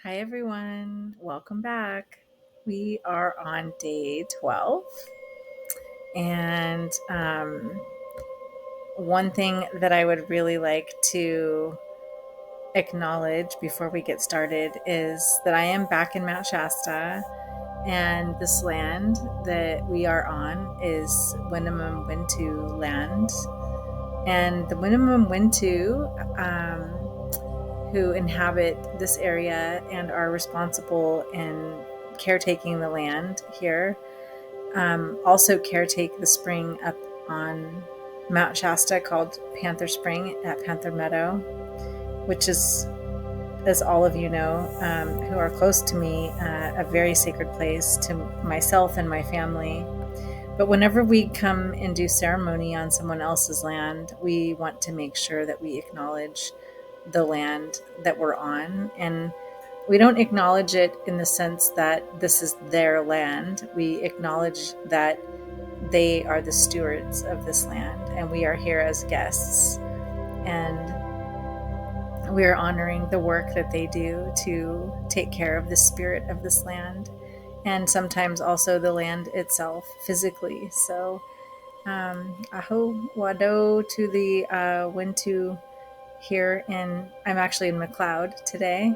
Hi, everyone. Welcome back. We are on day 12. And one thing that I would really like to acknowledge before we get started is that I am back in Mount Shasta, and this land that we are on is Winnemem Wintu land. And the Winnemem Wintu, who inhabit this area and are responsible in caretaking the land here, also caretake the spring up on Mount Shasta called Panther Spring at Panther Meadow, which is, as all of you know, who are close to me, a very sacred place to myself and my family. But whenever we come and do ceremony on someone else's land, we want to make sure that we acknowledge the land that we're on. And we don't acknowledge it in the sense that this is their land. We acknowledge that they are the stewards of this land, and we are here as guests. And we are honoring the work that they do to take care of the spirit of this land, and sometimes also the land itself physically. So, aho wado to the Wintu here I'm actually in McLeod today.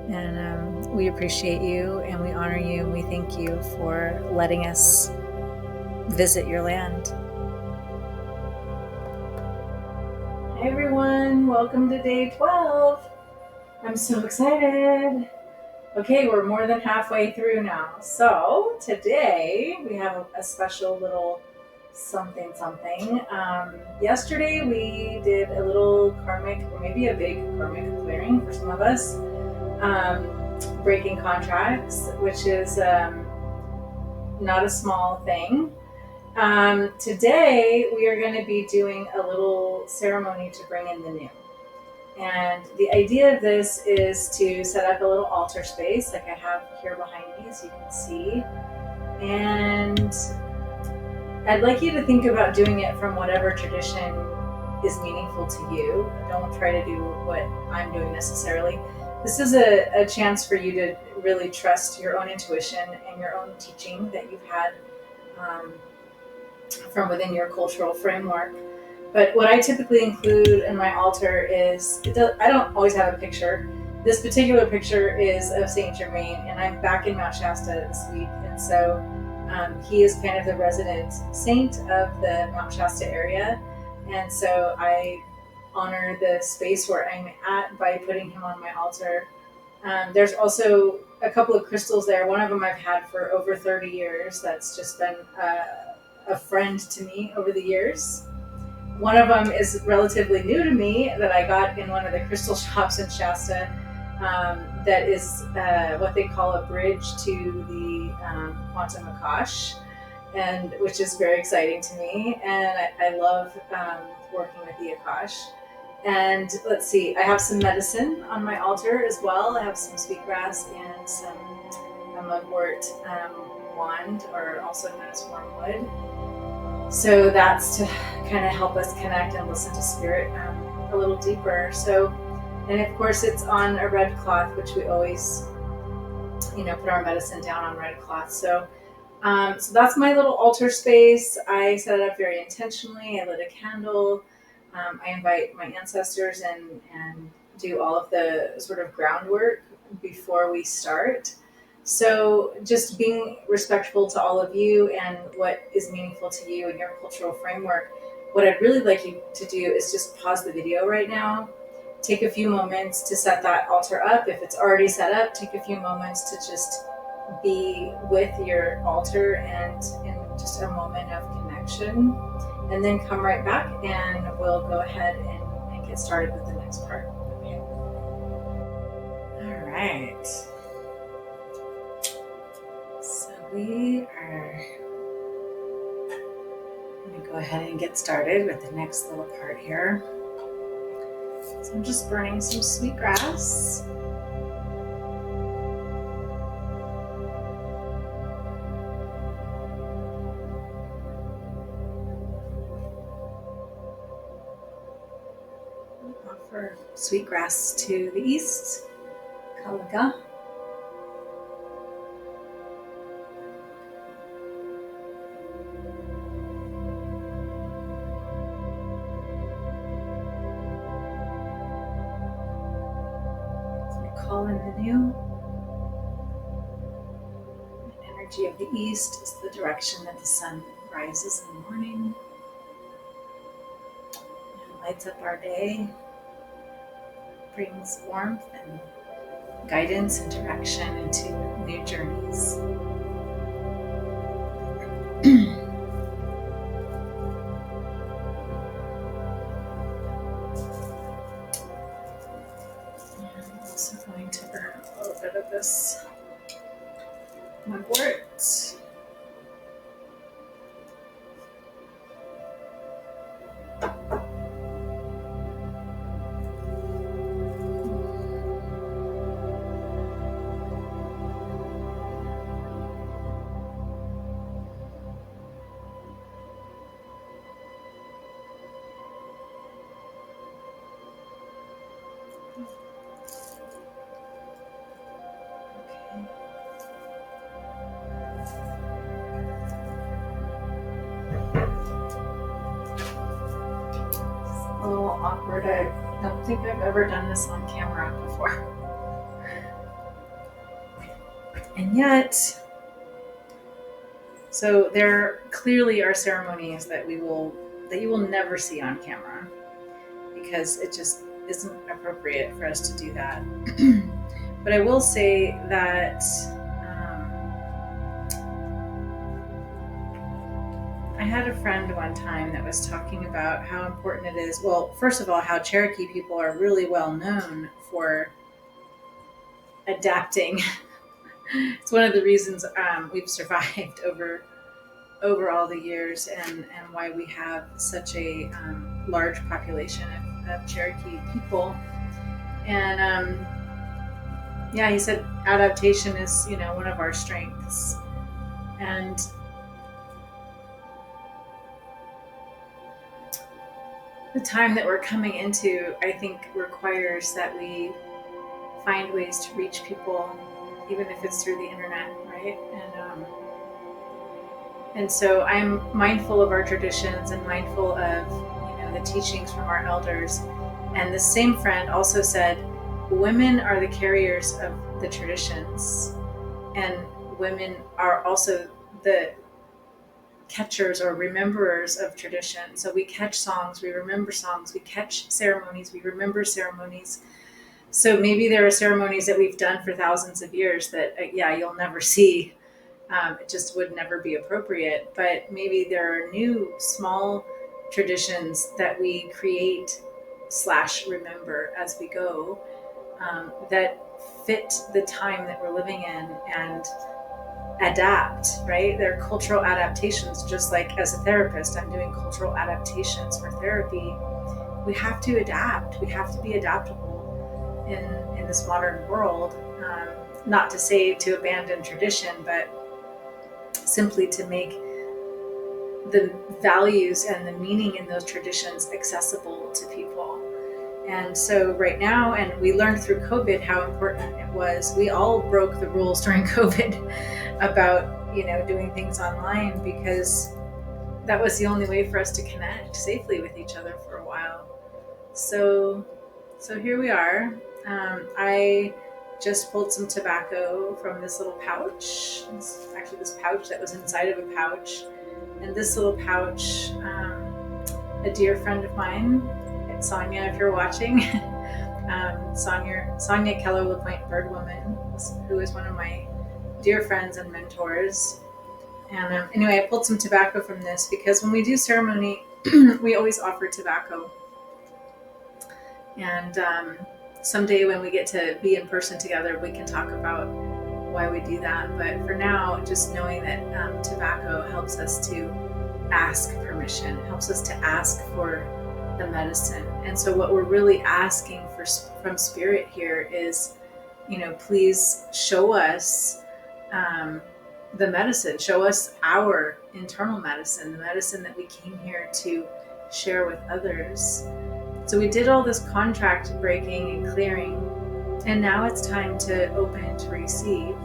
And we appreciate you, and we honor you, and we thank you for letting us visit your land. Hi, everyone. Welcome to day 12. I'm so excited. Okay, we're more than halfway through now. So today we have a special little something. Yesterday we did a little karmic, or maybe a big karmic clearing for some of us, breaking contracts, which is not a small thing. Today we are going to be doing a little ceremony to bring in the new. And the idea of this is to set up a little altar space like I have here behind me, as you can see. And I'd like you to think about doing it from whatever tradition is meaningful to you. Don't try to do what I'm doing necessarily. This is a chance for you to really trust your own intuition and your own teaching that you've had from within your cultural framework. But what I typically include in my altar is, I don't always have a picture. This particular picture is of Saint Germain, and I'm back in Mount Shasta this week. And so he is kind of the resident saint of the Mount Shasta area. And so I honor the space where I'm at by putting him on my altar. There's also a couple of crystals there. One of them I've had for over 30 years. That's just been a friend to me over the years. One of them is relatively new to me that I got in one of the crystal shops in Shasta. That is what they call a bridge to the quantum Akash, and which is very exciting to me. And I love working with the Akash. And let's see, I have some medicine on my altar as well. I have some sweetgrass and some mugwort wand, or also known as wormwood. So that's to kind of help us connect and listen to spirit a little deeper. So, and of course it's on a red cloth, which we always, put our medicine down on red cloth. So that's my little altar space. I set it up very intentionally. I lit a candle. I invite my ancestors and do all of the sort of groundwork before we start. So just being respectful to all of you and what is meaningful to you and your cultural framework, what I'd really like you to do is just pause the video right now. Take a few moments to set that altar up. If it's already set up, take a few moments to just be with your altar and in just a moment of connection. And then come right back and we'll go ahead and get started with the next part. Okay. All right. So we are going to go ahead and get started with the next little part here. So I'm just burning some sweetgrass. Offer sweetgrass to the east, Kalaga. call in the new. The energy of the east is the direction that the sun rises in the morning and lights up our day, brings warmth and guidance and direction into new journeys. I'm also going to burn a little bit of this mugwort. A little awkward. I don't think I've ever done this on camera before. And yet, so there clearly are ceremonies that you will never see on camera because it just isn't appropriate for us to do that. But I will say that I had a friend one time that was talking about how important it is. Well, first of all, how Cherokee people are really well known for adapting. It's one of the reasons we've survived over all the years, and why we have such a large population of Cherokee people. And yeah, he said adaptation is one of our strengths, and the time that we're coming into, I think, requires that we find ways to reach people, even if it's through the internet, right? And so I'm mindful of our traditions and mindful of the teachings from our elders. And the same friend also said, women are the carriers of the traditions, and women are also the catchers or rememberers of tradition. So we catch songs, we remember songs, we catch ceremonies, we remember ceremonies. So maybe there are ceremonies that we've done for thousands of years that, you'll never see. It just would never be appropriate. But maybe there are new small traditions that we create / remember as we go that fit the time that we're living in and adapt, right? They're cultural adaptations. Just like as a therapist, I'm doing cultural adaptations for therapy. We have to adapt. We have to be adaptable in this modern world. Not to say to abandon tradition, but simply to make the values and the meaning in those traditions accessible to people. And so right now, and we learned through COVID how important it was. We all broke the rules during COVID about, doing things online, because that was the only way for us to connect safely with each other for a while. So here we are. I just pulled some tobacco from this little pouch. It's actually this pouch that was inside of a pouch. And this little pouch, a dear friend of mine, Tonya, if you're watching, Tonya Keller LaPointe Birdwoman, who is one of my dear friends and mentors. And anyway, I pulled some tobacco from this because when we do ceremony, we always offer tobacco. And someday when we get to be in person together, we can talk about why we do that. But for now, just knowing that tobacco helps us to ask permission, helps us to ask for the medicine. And so what we're really asking from Spirit here is, please show us the medicine, show us our internal medicine, the medicine that we came here to share with others. So we did all this contract breaking and clearing, and now it's time to open to receive.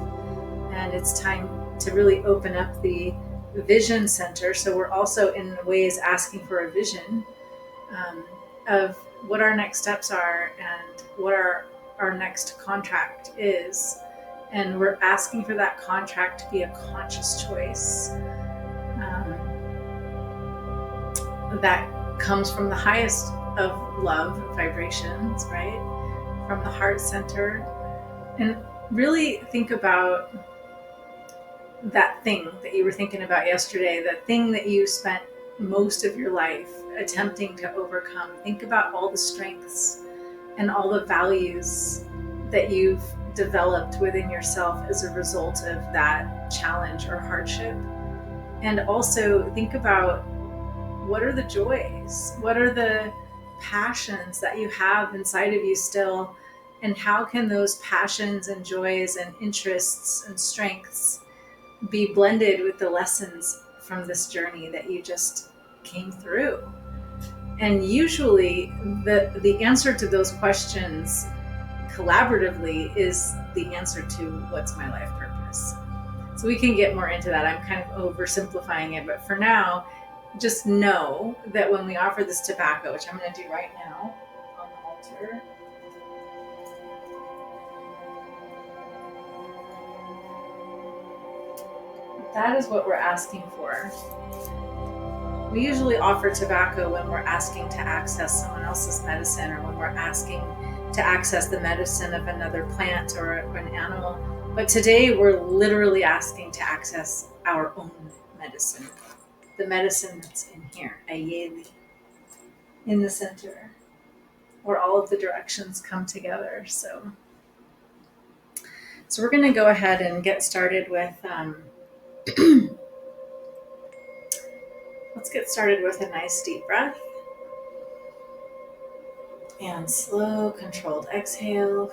And it's time to really open up the vision center. So we're also in ways asking for a vision of what our next steps are and what our our next contract is. And we're asking for that contract to be a conscious choice that comes from the highest of love vibrations, right? From the heart center. And really think about that thing that you were thinking about yesterday, that thing that you spent most of your life attempting to overcome. Think about all the strengths and all the values that you've developed within yourself as a result of that challenge or hardship. And also think about, what are the joys? What are the passions that you have inside of you still? And how can those passions and joys and interests and strengths be blended with the lessons from this journey that you just came through? And usually the answer to those questions collaboratively is the answer to what's my life purpose. So we can get more into that. I'm kind of oversimplifying it, but for now, just know that when we offer this tobacco, which I'm going to do right now on the altar, that is what we're asking for. We usually offer tobacco when we're asking to access someone else's medicine, or when we're asking to access the medicine of another plant or an animal. But today we're literally asking to access our own medicine. The medicine that's in here, Ayeli, in the center, where all of the directions come together. So we're going to go ahead and get started with, let's get started with a nice deep breath. And slow, controlled exhale.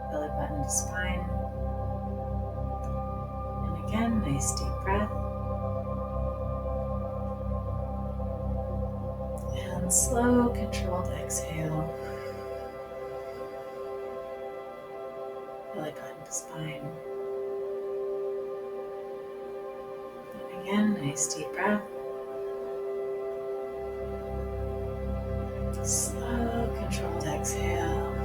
Belly button to spine. And again, nice deep breath. And slow, controlled exhale. Belly button to spine. And again, nice deep breath. Slow, controlled exhale.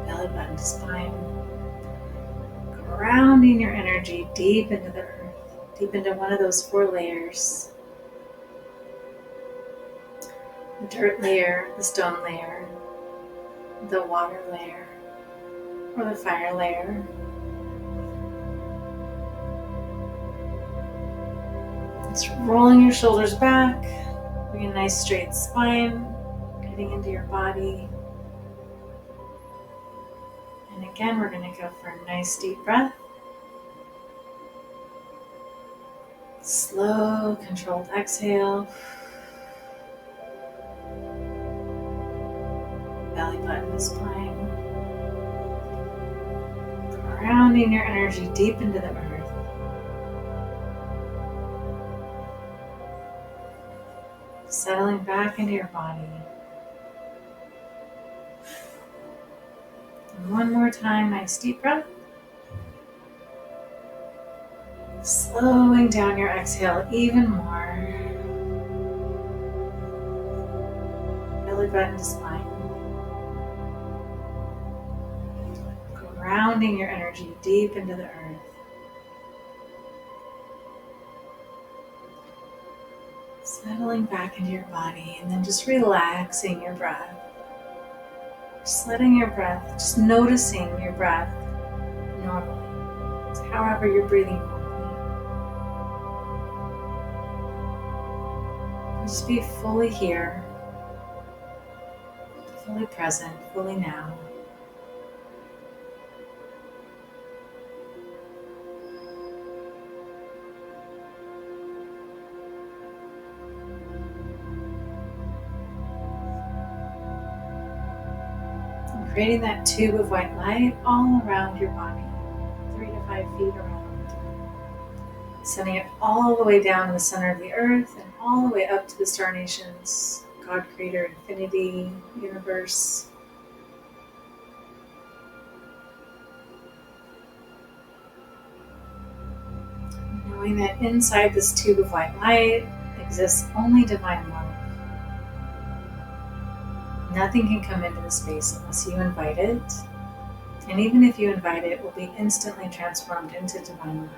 Belly button to spine. Grounding your energy deep into the earth, deep into one of those 4 layers. The dirt layer, the stone layer, the water layer, or the fire layer. Just rolling your shoulders back, bring a nice straight spine, getting into your body. And again, we're going to go for a nice deep breath. Slow, controlled exhale. Belly button to spine. Grounding your energy deep into the earth. Settling back into your body. And one more time, nice deep breath. Slowing down your exhale even more. Belly button to spine. Grounding your energy deep into the earth. Settling back into your body, and then just relaxing your breath. Just letting your breath, just noticing your breath normally. So however you're breathing normally. And just be fully here, fully present, fully now. Creating that tube of white light all around your body, 3 to 5 feet around. Sending it all the way down to the center of the earth and all the way up to the star nations, God, Creator, Infinity, Universe. Knowing that inside this tube of white light exists only divine love. Nothing can come into the space unless you invite it. And even if you invite it, it will be instantly transformed into divine love.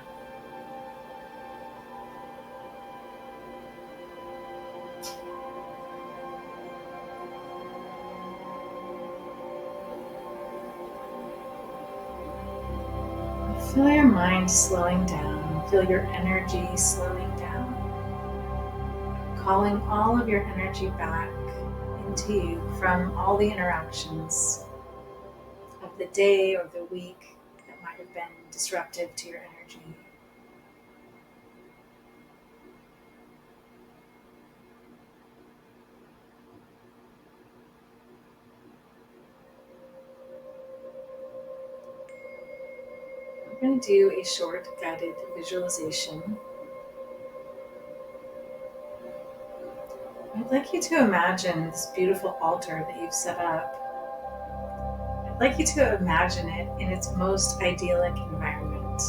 Feel your mind slowing down. Feel your energy slowing down. Calling all of your energy back into you from all the interactions of the day or the week that might have been disruptive to your energy. We're going to do a short guided visualization. I'd like you to imagine this beautiful altar that you've set up. I'd like you to imagine it in its most idyllic environment.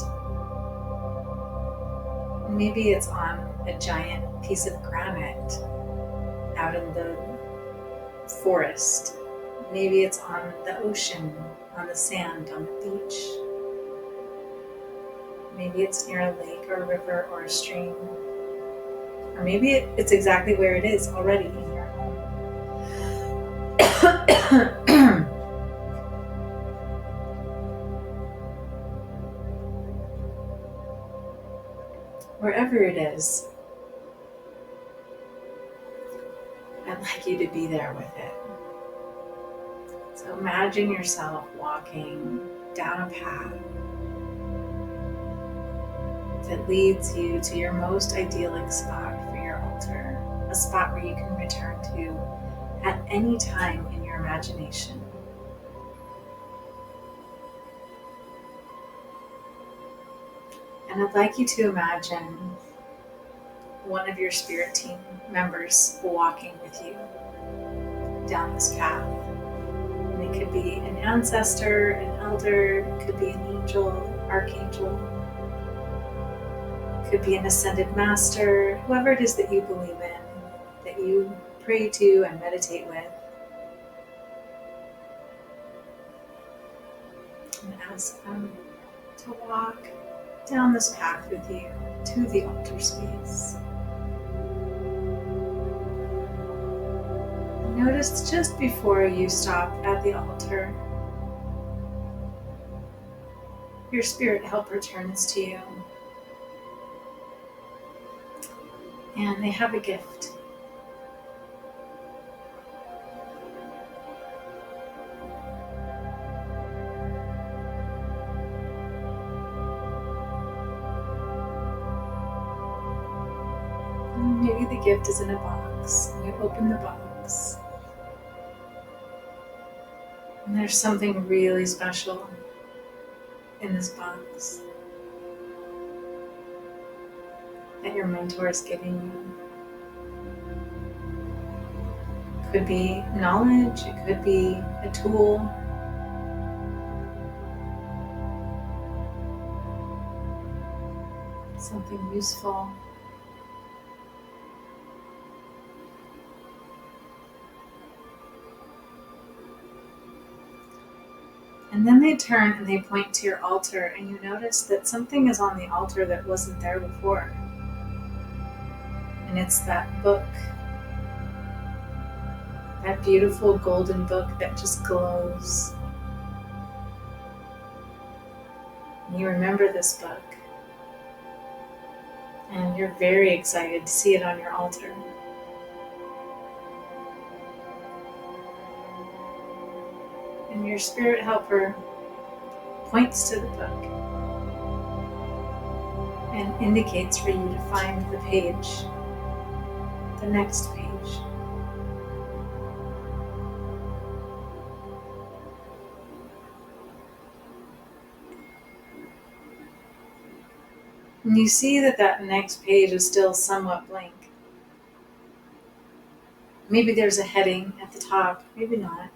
Maybe it's on a giant piece of granite out in the forest. Maybe it's on the ocean, on the sand, on the beach. Maybe it's near a lake or a river or a stream. Or maybe it's exactly where it is already in your home. Wherever it is, I'd like you to be there with it. So imagine yourself walking down a path that leads you to your most idyllic spot for your altar, a spot where you can return to at any time in your imagination. And I'd like you to imagine one of your spirit team members walking with you down this path. And it could be an ancestor, an elder, it could be an angel, archangel, it could be an ascended master, whoever it is that you believe in, that you pray to and meditate with. And ask them to walk down this path with you to the altar space. Notice just before you stop at the altar, your spirit helper turns to you and they have a gift. Maybe the gift is in a box, and you open the box, and there's something really special in this box that your mentor is giving you. It could be knowledge, it could be a tool, something useful. And then they turn and they point to your altar, and you notice that something is on the altar that wasn't there before. And it's that book. That beautiful golden book that just glows. And you remember this book. And you're very excited to see it on your altar. And your spirit helper points to the book and indicates for you to find the page, the next page. And you see that that next page is still somewhat blank. Maybe there's a heading at the top, maybe not.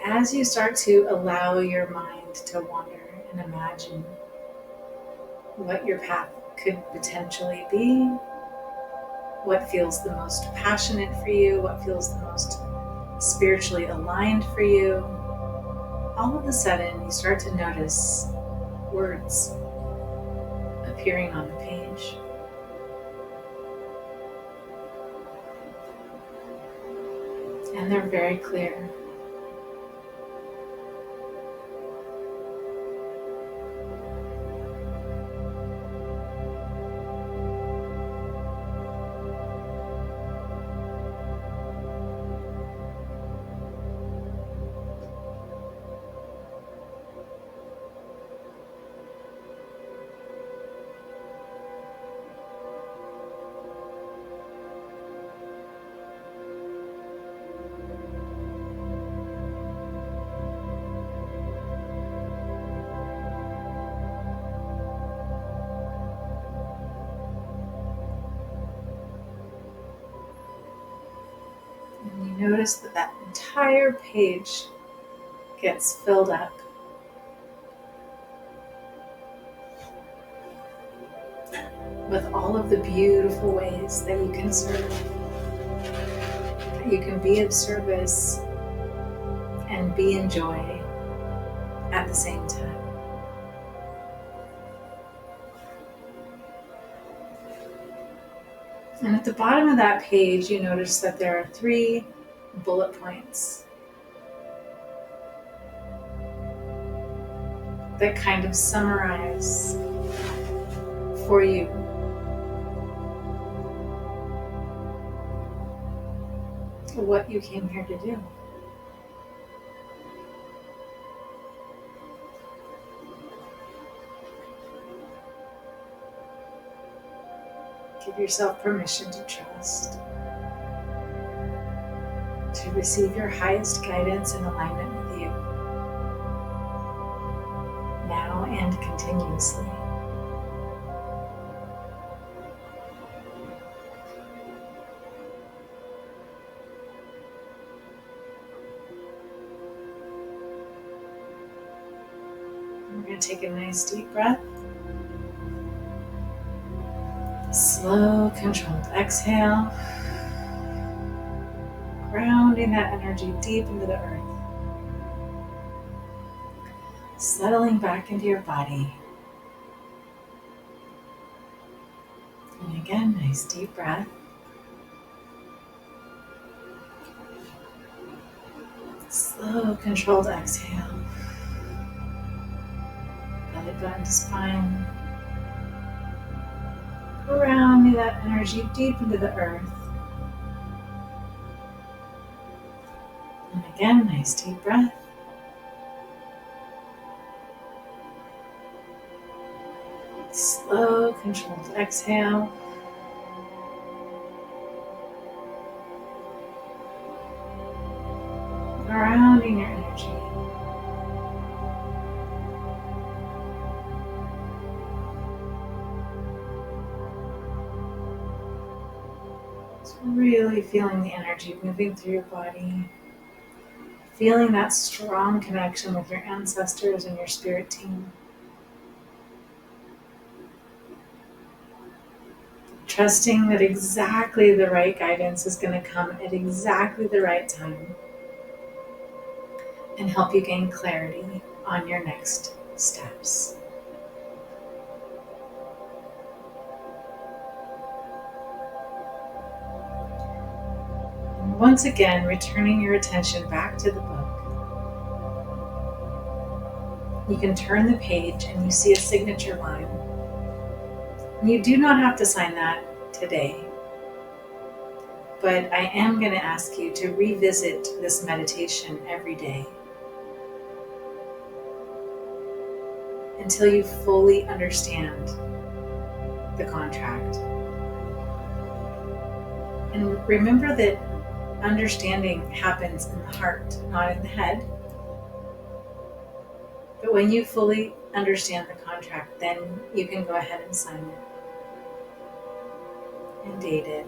As you start to allow your mind to wander and imagine, what your path could potentially be, what feels the most passionate for you, what feels the most spiritually aligned for you. All of a sudden, you start to notice words appearing on the page. And they're very clear. And you notice that that entire page gets filled up with all of the beautiful ways that you can serve, that you can be of service and be in joy at the same time. And at the bottom of that page, you notice that there are 3 bullet points that kind of summarize for you what you came here to do. Give yourself permission to trust, to receive your highest guidance and alignment with you, now and continuously. We're going to take a nice deep breath. Slow, controlled exhale. Grounding that energy deep into the earth. Settling back into your body. And again, nice deep breath. Slow, controlled exhale. Belly button to spine. Grounding that energy deep into the earth. And again, nice deep breath. Slow, controlled exhale. Grounding your energy. Just really feeling the energy moving through your body. Feeling that strong connection with your ancestors and your spirit team. Trusting that exactly the right guidance is going to come at exactly the right time and help you gain clarity on your next steps. And once again, returning your attention back to the book. You can turn the page and you see a signature line. You do not have to sign that today, but I am going to ask you to revisit this meditation every day until you fully understand the contract. And remember that understanding happens in the heart, not in the head. But when you fully understand the contract, then you can go ahead and sign it and date it.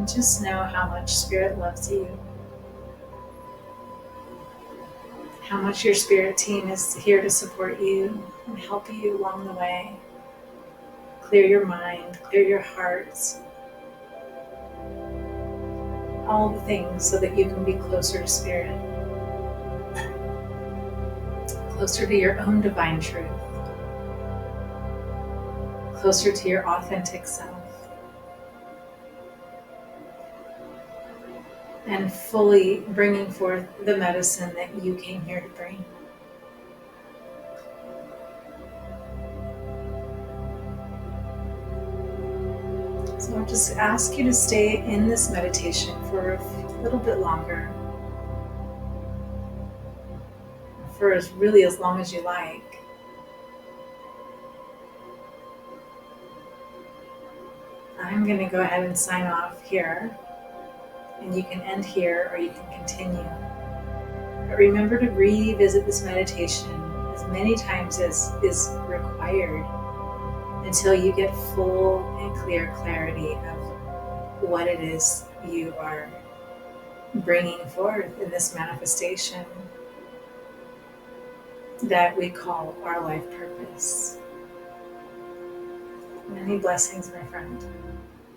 And just know how much Spirit loves you. How much your Spirit team is here to support you and help you along the way. Clear your mind, clear your heart, all the things so that you can be closer to Spirit, closer to your own divine truth, closer to your authentic self, and fully bringing forth the medicine that you came here to bring. So I'll just ask you to stay in this meditation for a little bit longer, for as long as you like. I'm going to go ahead and sign off here, and you can end here or you can continue. But remember to revisit this meditation as many times as is required until you get full and clear clarity of what it is you are bringing forth in this manifestation that we call our life purpose. Many blessings, my friend.